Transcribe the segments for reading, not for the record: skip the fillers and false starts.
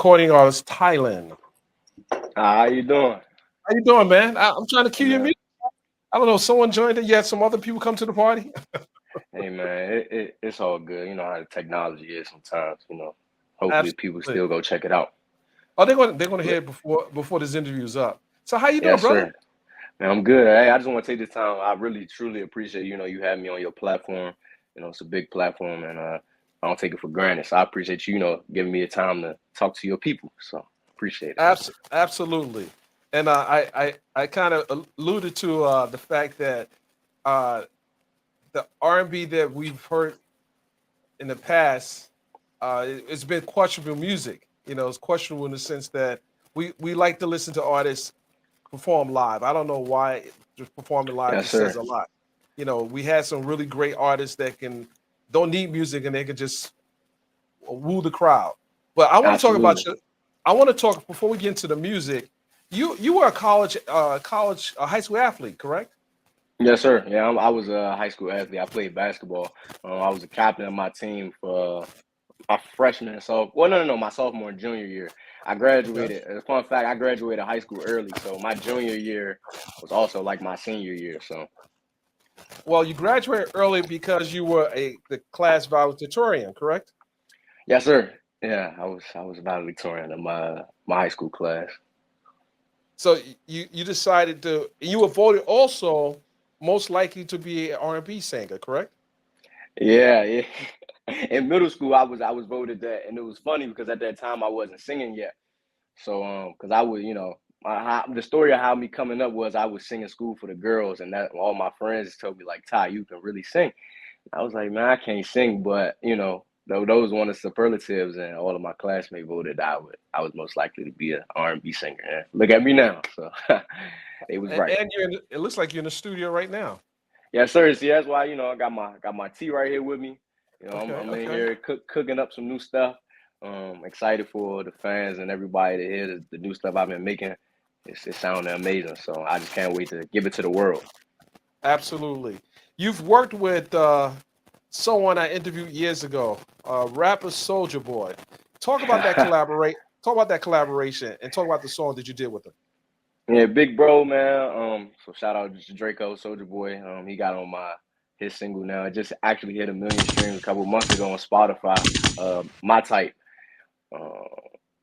recording artist Tylan. How you doing? How you doing, man? I'm trying to cue your Man, music. I don't know. Someone joined it. You had some other people come to the party. hey man, it's all good. You know how the technology is sometimes. Hopefully people Absolutely. still go check it out. Oh, they're gonna hear But it before this interview's up. So how you doing, yes, brother? sir. Man, I'm good. Hey, I just want to take this time. I really truly appreciate you have me on your platform. It's a big platform, and I don't take it for granted. So I appreciate giving me a time to talk to your people. So appreciate it. Absolutely. And I kind of alluded to the fact that uh, the R&B that we've heard in the past, it's been questionable music. It's questionable in the sense that we like to listen to artists perform live. I don't know why just performing live Yes, just says sir. a lot. We had some really great artists that don't need music and they can just woo the crowd. But I want to talk about Absolutely. you. I want to talk before we get into the music. You were a high school athlete, correct? Yes, sir. Yeah, I was a high school athlete. I played basketball. I was a captain of my team for my freshman and so well, no, my sophomore and junior year. I Okay. graduated. A fun fact: I graduated high school early, so my junior year was also like my senior year. So Well, you graduated early because you were the class valedictorian, correct? yes, sir. Yeah, I was valedictorian in my high school class. So you decided to you were voted also most likely to be an R&B singer, correct? Yeah, yeah. In middle school, I was voted that, and it was funny because at that time I wasn't singing yet. So because I would the story of how me coming up was I was singing school for the girls, and that all my friends told me like, Ty, you can really sing. I was like, man, I can't sing, but those one of the superlatives, and all of my classmates voted I was most likely to be an R&B singer. And look at me now. So they was right. And it looks like you're in the studio right now. Yeah, sir. See, that's why I got my tea right here with me. I'm, Okay, I'm in okay. here cooking up some new stuff. Excited for the fans and everybody to hear the new stuff I've been making. It's sounding amazing. So I just can't wait to give it to the world. Absolutely. You've worked with someone I interviewed years ago, rapper Soulja Boy. Talk about that collaboration and talk about the song that you did with him. Yeah, big bro, man. So shout out to Draco, Soulja Boy. He got on his single now. It just actually hit 1 million streams a couple months ago on Spotify. My type. Uh,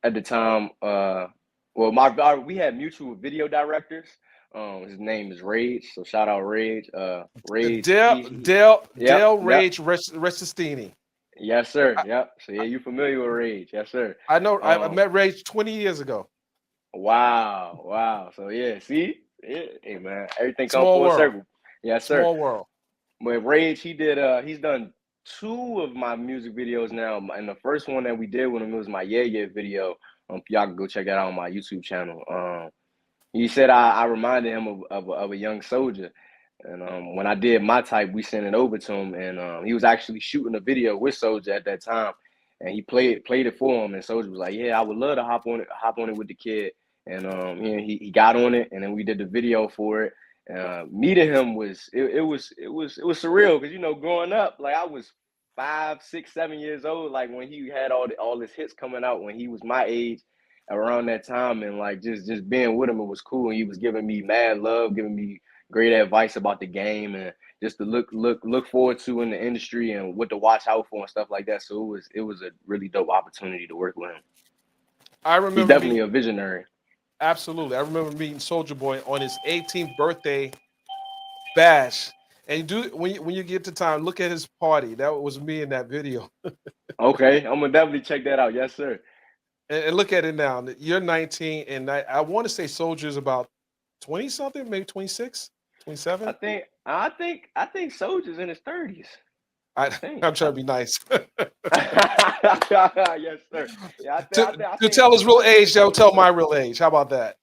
at the time, well, we had mutual video directors. His name is Rage, so shout out Rage. Rage, yep, Dale yep, Rage Restistini. yes, sir, I, yep. So yeah, you familiar with Rage, yes, sir. I know I Um, met Rage 20 years ago. wow, wow. So yeah, see, yeah, hey man, everything come Small full world. circle. Yes, sir. Small world. But Rage, he's done two of my music videos now, and the first one that we did with him was my Yeah Yeah video. Y'all can go check that out on my YouTube channel. He said I reminded him of a young soldier, and when I did my type, we sent it over to him, and he was actually shooting a video with Soldier at that time, and he played it for him, and Soldier was like, "Yeah, I would love to hop on it with the kid," and he got on it, and then we did the video for it. Meeting him it was surreal because growing up, like I was 5, 6, 7 years old, like when he had all his hits coming out when he was my age around that time, and like just being with him, it was cool, and he was giving me mad love, giving me great advice about the game, and just to look forward to in the industry and what to watch out for and stuff like that. So it was a really dope opportunity to work with him. I He's remember definitely meeting a visionary. absolutely. I remember meeting Soldier Boy on his 18th birthday bash. And when you get to time, look at his party. That was me in that video. Okay, I'm gonna definitely check that out. Yes, sir. And look at it now. You're 19, and I want to say Soldier is about 20 something, maybe 26, I 27. think I think I think Soldier's in his 30s. I, I think. I'm trying to be nice. Yes, sir. Yeah, I To think tell his real I think age, they'll Soldier. tell my real age. How about that?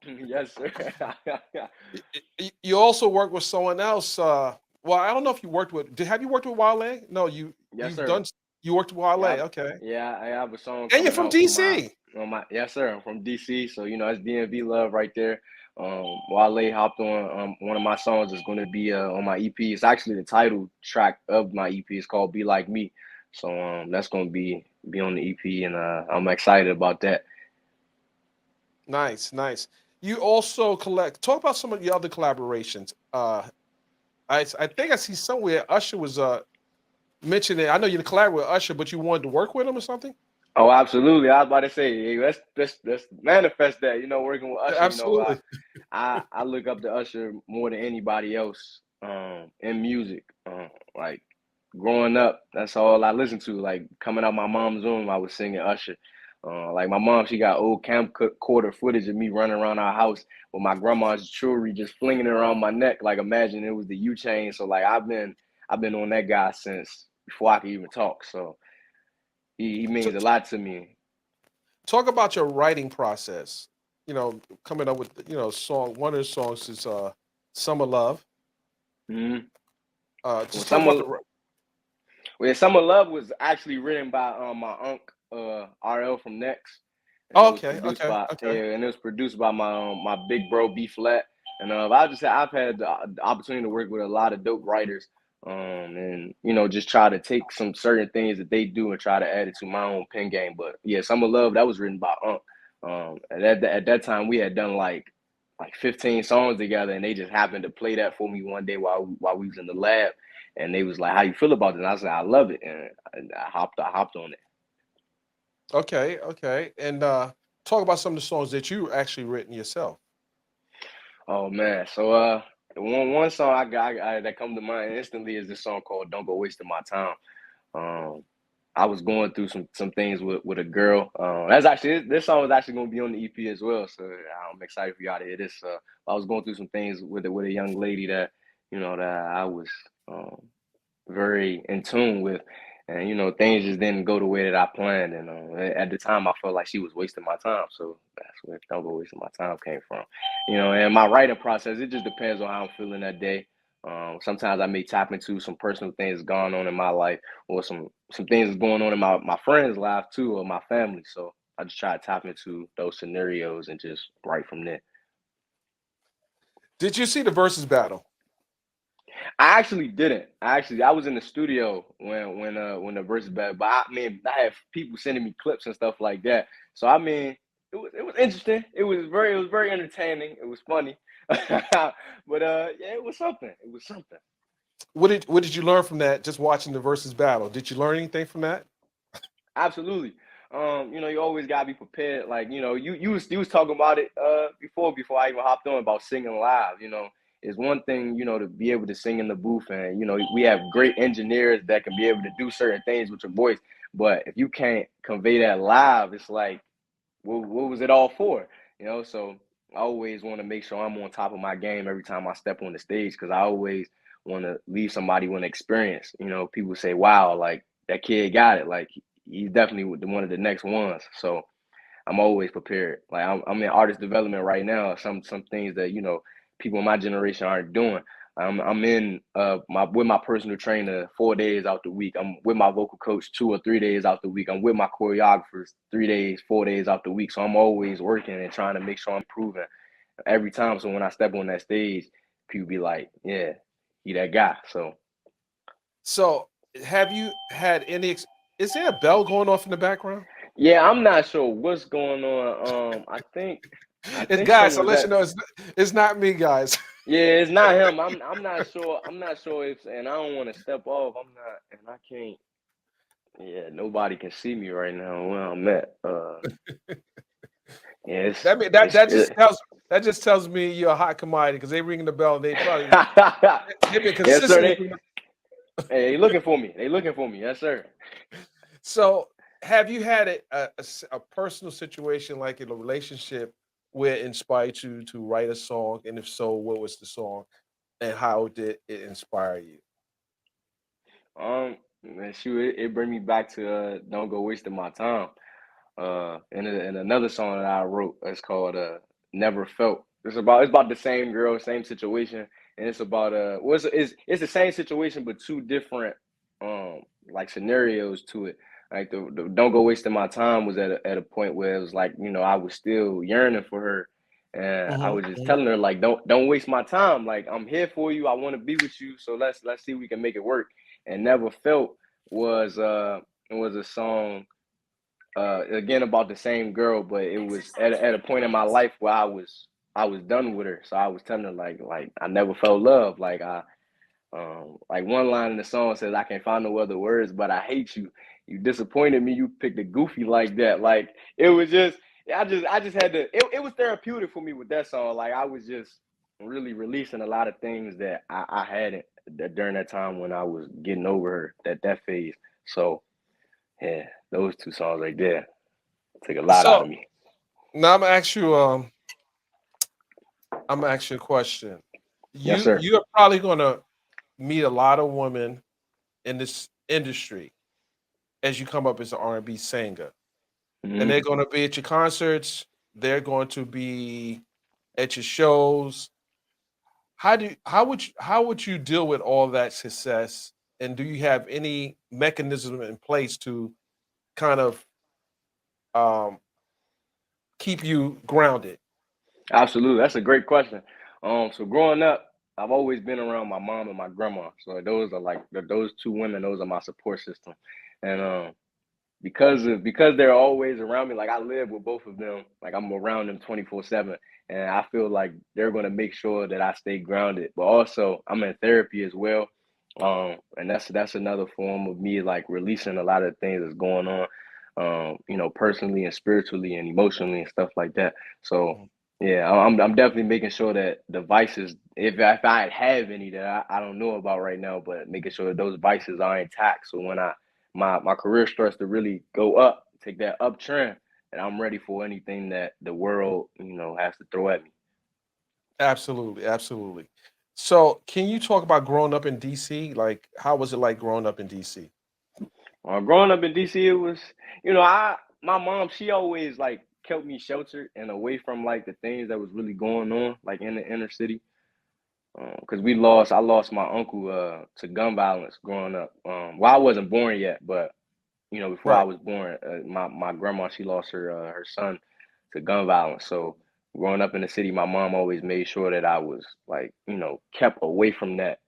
Yes, sir. You also work with someone else. Well, I don't know if you worked with. Have you worked with Wale? No, Yes, you've sir. done. You worked with Wale. Yeah, Okay, I have a song and you're coming from out DC. on my yes sir. I'm from DC, so it's DMV love right there. Wale hopped on one of my songs is going to be on my EP. It's actually the title track of my EP. It's called "Be Like Me," so that's going to be be on the EP, and I'm excited about that. Nice, nice. You also collect. Talk about some of your other collaborations. I think I see somewhere Usher was mentioning. I know you collaborate with Usher, but you wanted to work with him or something. Oh, absolutely. I was about to say, hey, let's manifest that. You know, working with Usher. You know, Absolutely. I look up to Usher more than anybody else in music. Like growing up, that's all I listened to. Like coming out my mom's room, I was singing Usher. Like my mom, she got old camcorder footage of me running around our house with my grandma's jewelry just flinging it around my neck. Like imagine it was the U chain. So like I've been on that guy since before I could even talk. So he So means a lot to me. talk about your writing process. Coming up with song. One of the songs is "Summer Love." Hmm. Well, Just talk about Summer, the. well, Summer Love was actually written by my uncle RL from Next, and it Oh, was okay, produced okay, by okay. yeah, and it was produced by my big bro B Flat. And I just say I've had the opportunity to work with a lot of dope writers, and just try to take some certain things that they do and try to add it to my own pen game. But yeah, Summer Love that was written by Unc. At that time we had done like 15 songs together, and they just happened to play that for me one day while we was in the lab, and they was like, "How you feel about it?" And I said, "I love it," and I hopped on it. Okay, okay. And talk about some of the songs that you actually written yourself. Oh man, so one song that come to mind instantly is this song called "Don't Go Wasting My Time." Um, I was going through some things with a girl. That's actually this song is actually going to be on the EP as well. So I'm excited for y'all to hear this. I was going through some things with a young lady that that I was um, very in tune with, and things just didn't go the way that I planned. And at the time, I felt like she was wasting my time. So that's where "Don't Go Wasting My Time" came from. And my writing process, it just depends on how I'm feeling that day. Sometimes I may tap into some personal things going on in my life, or some things that's going on in my friends' life too, or my family. So I just try to tap into those scenarios and just write from there. Did you see the versus battle? I actually didn't. I was in the studio when the verse back, but I mean I have people sending me clips and stuff like that. So I mean it was interesting. It was very entertaining. It was funny. But yeah, it was something. It was something. What did you learn from that? Just watching the versus battle. Did you learn anything from that? Absolutely. You always gotta be prepared. Like, you was talking about it before I even hopped on about singing live. It's one thing, to be able to sing in the booth, and we have great engineers that can be able to do certain things with your voice. But if you can't convey that live, it's like what was it all for? So I always want to make sure I'm on top of my game every time I step on the stage, because I always want to leave somebody with an experience. People say, "Wow, like that kid got it. Like he's definitely one of the next ones." So I'm always prepared. Like I'm in artist development right now. Some things that people in my generation aren't doing. I'm in my with my personal trainer 4 days out the week. I'm with my vocal coach 2 or 3 days out the week. I'm with my choreographers 3 days, 4 days out the week. So I'm always working and trying to make sure I'm improving every time. So when I step on that stage, people be like, "Yeah, he that guy." So So, have you had any? Is there a bell going off in the background? yeah, I'm not sure what's going on. I think It's guys. So someone's let you at. know, it's not me, guys. Yeah, it's not him. I'm not sure. I'm not sure if, and I don't want to step off. I'm not, and I can't. Yeah, nobody can see me right now where I'm at. Yeah, That mean that that just tells me you're a hot commodity because they ringing the bell. And they probably they've been yes, sir. consistently. They looking for me. They looking for me. Yes, sir. So, have you had a personal situation like in a relationship where it inspired you to write a song? And if so, what was the song and how did it inspire you? Man, shoot, it bring me back to "Don't Go Wasting My Time." And another song that I wrote, it's called "Never Felt." It's about the same girl, same situation, and it's about it's the same situation but two different um like scenarios to it. Like the "Don't Go Wasting My Time" was at a point where it was like I was still yearning for her, and I Mhm, was just mhm. telling her like don't waste my time. Like I'm here for you. I want to be with you. So let's see if we can make it work. And "Never Felt" was was a song. again about the same girl, but it was at a point in my life where I was done with her. So I was telling her like I never felt love. Like one line in the song says, "I can't find no other words, but I hate you. You disappointed me. You picked a goofy like that." Like it was just, I just had to. It was therapeutic for me with that song. Like I was just really releasing a lot of things that I hadn't during that time when I was getting over her that phase. So yeah, those two songs right there took a lot out of So me. now I'm gonna ask you a question. Yes, You sir. you're probably gonna meet a lot of women in this industry as you come up as an R&B singer, and Hmm. they're gonna be at your concerts. They're going to be at your shows. How would you deal with all that success? And do you have any mechanism in place to kind of um, keep you grounded? Absolutely, that's a great question. So growing up, I've always been around my mom and my grandma. So those are like those two women. Those are my support system, and because they're always around me. Like I live with both of them. Like I'm around them 24/7, and I feel like they're gonna make sure that I stay grounded. But also, I'm in therapy as well, and that's another form of me like releasing a lot of things that's going on, personally and spiritually and emotionally and stuff like that. So. Mhm. Yeah, I'm definitely making sure that the vices, if I have any that I don't know about right now, but making sure that those vices are intact. So when my career starts to really go up, take that uptrend, and I'm ready for anything that the world, has to throw at me. Absolutely, absolutely. So, can you talk about growing up in DC? Like, how was it like growing up in DC? Growing up in DC, it was, I my mom, she always like kept me sheltered and away from like the things that was really going on like in the inner city. Because I lost my uncle to gun violence growing up. Well, I wasn't born yet, but before I Right. was born, my grandma, she lost her son to gun violence. So growing up in the city, my mom always made sure that I was like, kept away from that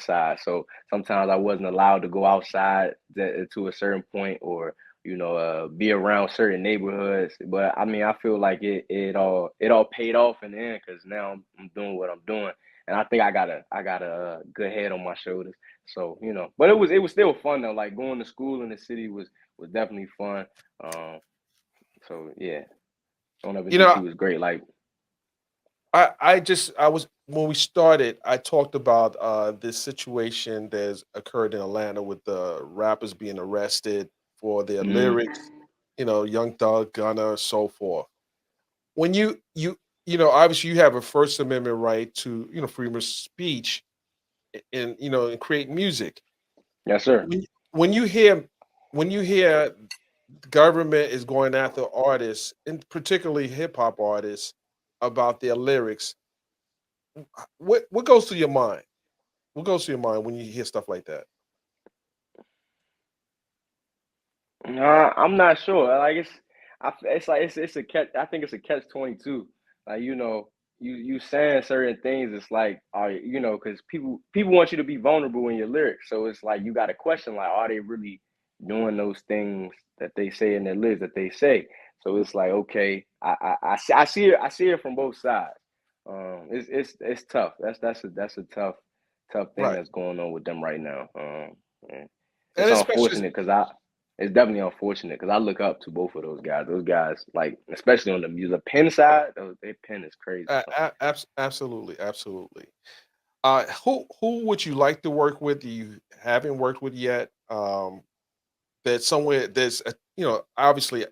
side. So sometimes I wasn't allowed to go outside to a certain point or be around certain neighborhoods. But I mean, I feel like it all paid off in the end because now I'm doing what I'm doing, and I think I got a good head on my shoulders. So but it was still fun though. Like going to school in the city was definitely fun. Um, so yeah, growing up in You know, DC was great. Like, I was when we started, I talked about this situation that's occurred in Atlanta with the rappers being arrested for their mm, lyrics, Young Thug, Gunna, so forth. When obviously you have a First Amendment right to, freedom of speech and and create music. yes, sir. When you hear when you hear government is going after artists, and particularly hip hop artists, about their lyrics, what goes through your mind? What goes through your mind when you hear stuff like that? I'm not sure. Like it's like it's a catch. I think it's a catch 22. Like you saying certain things. It's like because people want you to be vulnerable in your lyrics. So it's like you got to question like, are they really doing those things that they say in their lyrics that they say? So it's like okay, I see it from both sides. It's tough. That's a tough thing Right, that's going on with them right now. And and it's especially unfortunate because it's definitely unfortunate because I look up to both of those guys. Those guys, like, especially on the music pen side, their pen is crazy. So, absolutely, absolutely. Who would you like to work with? You haven't worked with yet? That somewhere there's obviously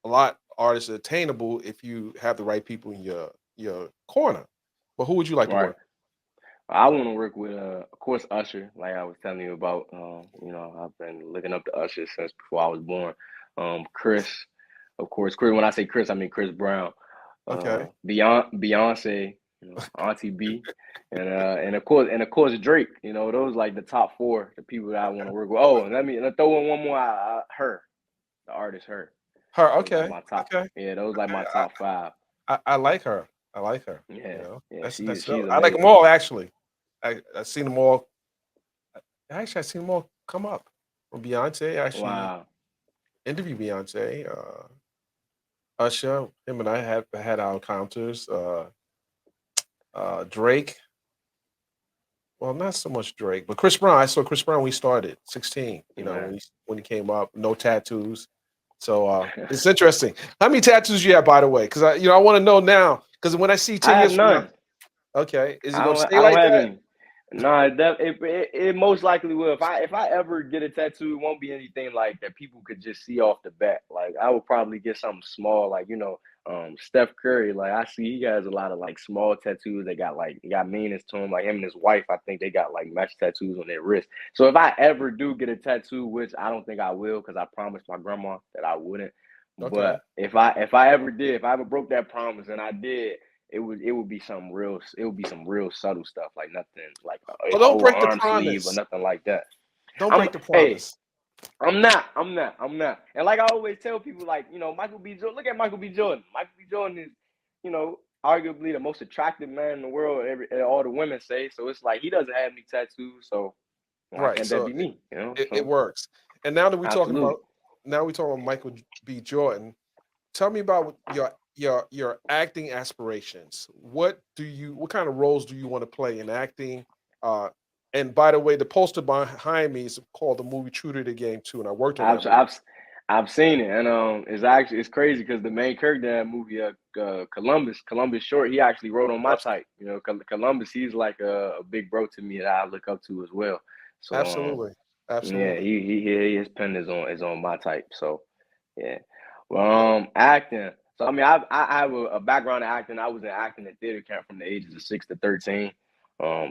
a lot artists are attainable if you have the right people in your corner. But who would you like to right. work? I want to work with, of course, Usher, like I was telling you about. I've been looking up to Usher since before I was born. Chris, of course, Chris. When I say Chris, I mean Chris Brown. Okay. Beyonce, Auntie B, and of course Drake. Those like the top four, the people that I want to work with. Oh, and let throw in one more. Her, the artist, her. Her. Those like Okay. my top. Okay. Yeah, those like my Okay. top five. I like her. I like her. Yeah, yeah, That's she's I like them amazing. all actually. I seen them all. Actually, I seen them all come up from Beyonce. Actually, Wow. interview Beyonce. Usher, him and I have had our encounters. Drake. Well, not so much Drake, but Chris Brown. I saw Chris Brown when we started, 16, you know, Man. when he came up, no tattoos. So it's interesting. How many tattoos you have, by the way? Because I want to know now. Because when I see 10 I have years from now, none. okay, is it going to stay I don't like have that? any. No, it most likely will. If I ever get a tattoo, it won't be anything like that people could just see off the bat. Like I would probably get something small, like Steph Curry. Like I see he has a lot of like small tattoos. They got meanings to him. Like him and his wife, I think they got like mesh tattoos on their wrist. So if I ever do get a tattoo, which I don't think I will, because I promised my grandma that I wouldn't. Okay. But if I ever did, if I ever broke that promise and I did, it would be some real, it would be some real subtle stuff, like nothing like a Well, don't whole break the arm sleeve or promise. nothing like that. Don't I'm break the hey, promise. I'm not. And like I always tell people, like, Michael B. Jordan, look at Michael B. Jordan. Michael B. Jordan is, arguably the most attractive man in the world, all the women say. So it's like he doesn't have any tattoos, so why Right. can't that So be me? it So works. And absolutely. now we're talking about Michael B. Jordan. Tell me about your acting aspirations. What kind of roles do you want to play in acting? Uh, and by the way, the poster behind me is called the movie True to the Game too, and I worked on that I've movie. I've I've seen it, and it's crazy because the main character in that movie, Columbus Short, he actually wrote on my Abs- type. Columbus, he's like a big bro to me that I look up to as well. So Absolutely, yeah, absolutely. his pen is on my type. So yeah, well, acting. So I mean, I have a background in acting. I was in acting and theater camp from the ages of 6 to 13.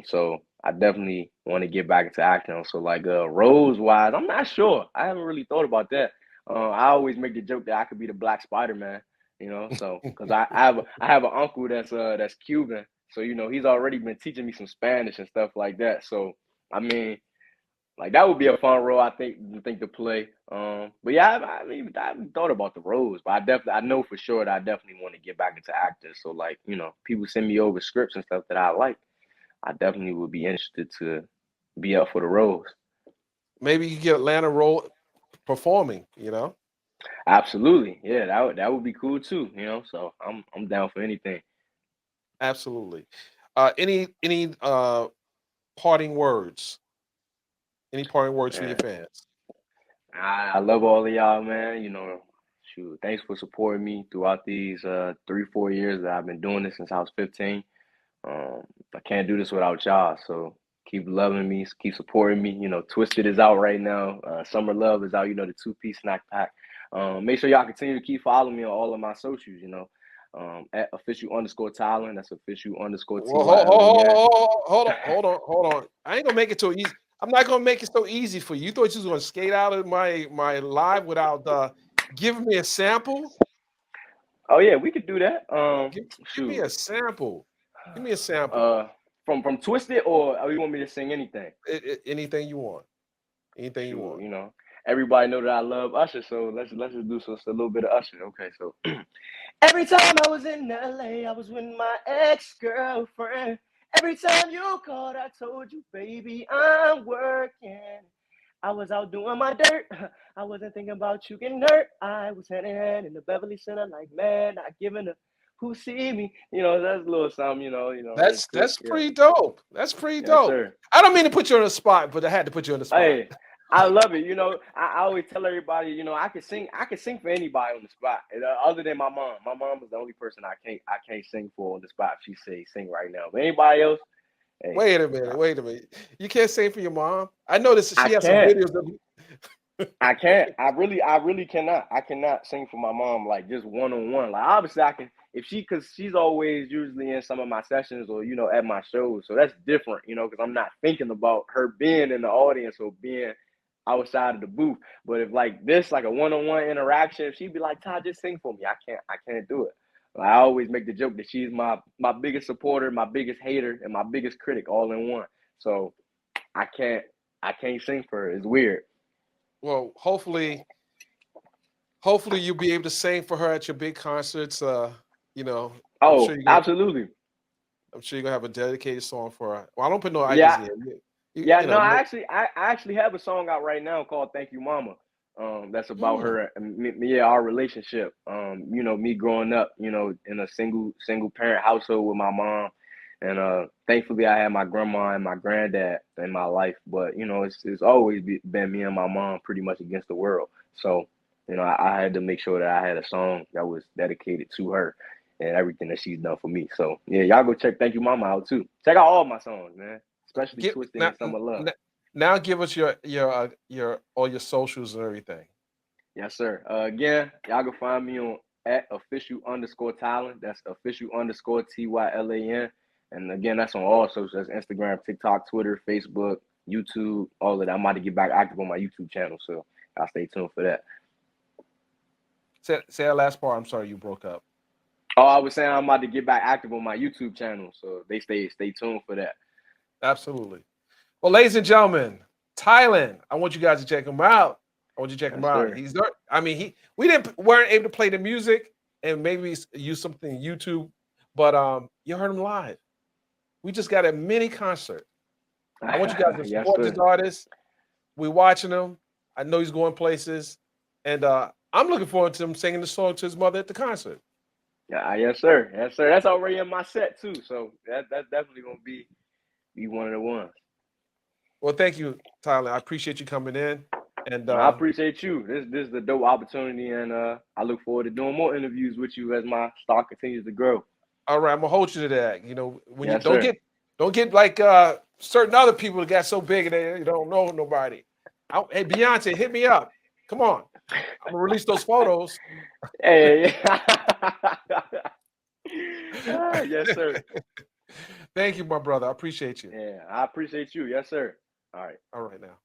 So I definitely want to get back into acting. So like roles wise, I'm not sure. I haven't really thought about that. I always make the joke that I could be the Black Spider-Man. So because I have an uncle that's Cuban. So he's already been teaching me some Spanish and stuff like that. So I mean, like that would be a fun role, I think to play. But yeah, I haven't thought about the roles, but I know for sure that I definitely want to get back into acting. So like, people send me over scripts and stuff that I like. I definitely would be interested to be up for the roles. Maybe you get Atlanta role performing. You know, Absolutely, yeah, that would be cool too. So I'm down for anything. absolutely. Any parting words? Any parting words for your Man, fans? I love all of y'all, man. Shoot, thanks for supporting me throughout these 3-4 years that I've been doing this since I was 15. Um, I can't do this without y'all. So keep loving me, keep supporting me. Twisted is out right now. Summer Love is out. The 2-piece snack pack. Make sure y'all continue to keep following me on all of my socials. At official Tylan. That's official Well, hold, hold, Tylan. hold on. I ain't gonna make it so easy. I'm not gonna make it so easy for you. You thought you was gonna skate out of my live without giving me a sample? Oh yeah, we could do that. Give me Shoot. a sample. Give me a sample. Uh, from Twisted, or you want me to sing anything? Anything you want. Anything you Sure, want. everybody know that I love Usher, so let's just do a little bit of Usher. Okay, so every time I was in LA, I was with my ex-girlfriend. Every time you called, I told you, baby, I'm working. I was out doing my dirt. I wasn't thinking about you getting hurt. I was hand in hand in the Beverly Center, like man, not giving a who see me. That's a little something. A little quick. That's Yeah, pretty dope. That's pretty yes, dope. sir. I don't mean to put you on the spot, but I had to put you on the spot. Hey, I love it. I always tell everybody, I can sing for anybody on the spot. And, other than my mom. My mom is the only person I can't sing for on the spot. She say sing right now. But anybody else, hey, Wait a minute. Wait a minute. You can't sing for your mom. I noticed I she has some can't. videos of I can't. I really cannot. I cannot sing for my mom like just one on one. Like obviously I can if because she's always usually in some of my sessions or at my shows. So that's different, because I'm not thinking about her being in the audience or being outside of the booth. But if like this, like a one on one interaction, she'd be like, Todd, just sing for me. I can't do it. I always make the joke that she's my biggest supporter, my biggest hater, and my biggest critic all in one. So I can't I can't sing for her. It's weird. well, hopefully you'll be able to sing for her at your big concerts. You know, I'm sure Oh, you're gonna absolutely. I'm sure you're gonna have a dedicated song for her. Well, I don't put no ideas Yeah, in. yeah. You No, know, I actually have a song out right now called "Thank You, Mama." That's about her and me, our relationship. You know, me growing up, you know, in a single parent household with my mom, and thankfully I had my grandma and my granddad in my life. But you know, it's always been me and my mom pretty much against the world. So you know, I had to make sure that I had a song that was dedicated to her and everything that she's done for me. So yeah, y'all go check Thank You Mama out too. Check out all my songs, man, especially Twisted Now, and Summer Love. now give us your all your socials and everything. Yes, sir. Again, y'all can find me on at official_Tylan. That's official_TYLAN. And again, that's on all socials. That's Instagram, TikTok, Twitter, Facebook, YouTube, all of that. I'm about to get back active on my YouTube channel, so y'all stay tuned for that. Say that last part. I'm sorry, you broke up. Oh, I was saying I'm about to get back active on my YouTube channel, so they stay tuned for that. Absolutely. Well, ladies and gentlemen, Tylan, I want you guys to check him out. I want you to check him out. Sir. He's there. I mean, we weren't able to play the music and maybe use something YouTube, but you heard him live. We just got a mini concert. I want you guys to support this artist. We're watching him. I know he's going places, and I'm looking forward to him singing the song to his mother at the concert. Yeah, yes, sir. Yes, sir. That's already in my set too, so that's definitely gonna be one of the ones. Well, thank you, Tyler. I appreciate you coming in, and I appreciate you. This is a dope opportunity, and I look forward to doing more interviews with you as my stock continues to grow. All right, I'm gonna hold you to that. You know, when yes, you don't get like certain other people that got so big they don't know nobody. Hey, Beyonce, hit me up. Come on, I'm gonna release those photos. Hey, yes, sir. Thank you, my brother. I appreciate you. Yeah, I appreciate you. Yes, sir. All right. All right now.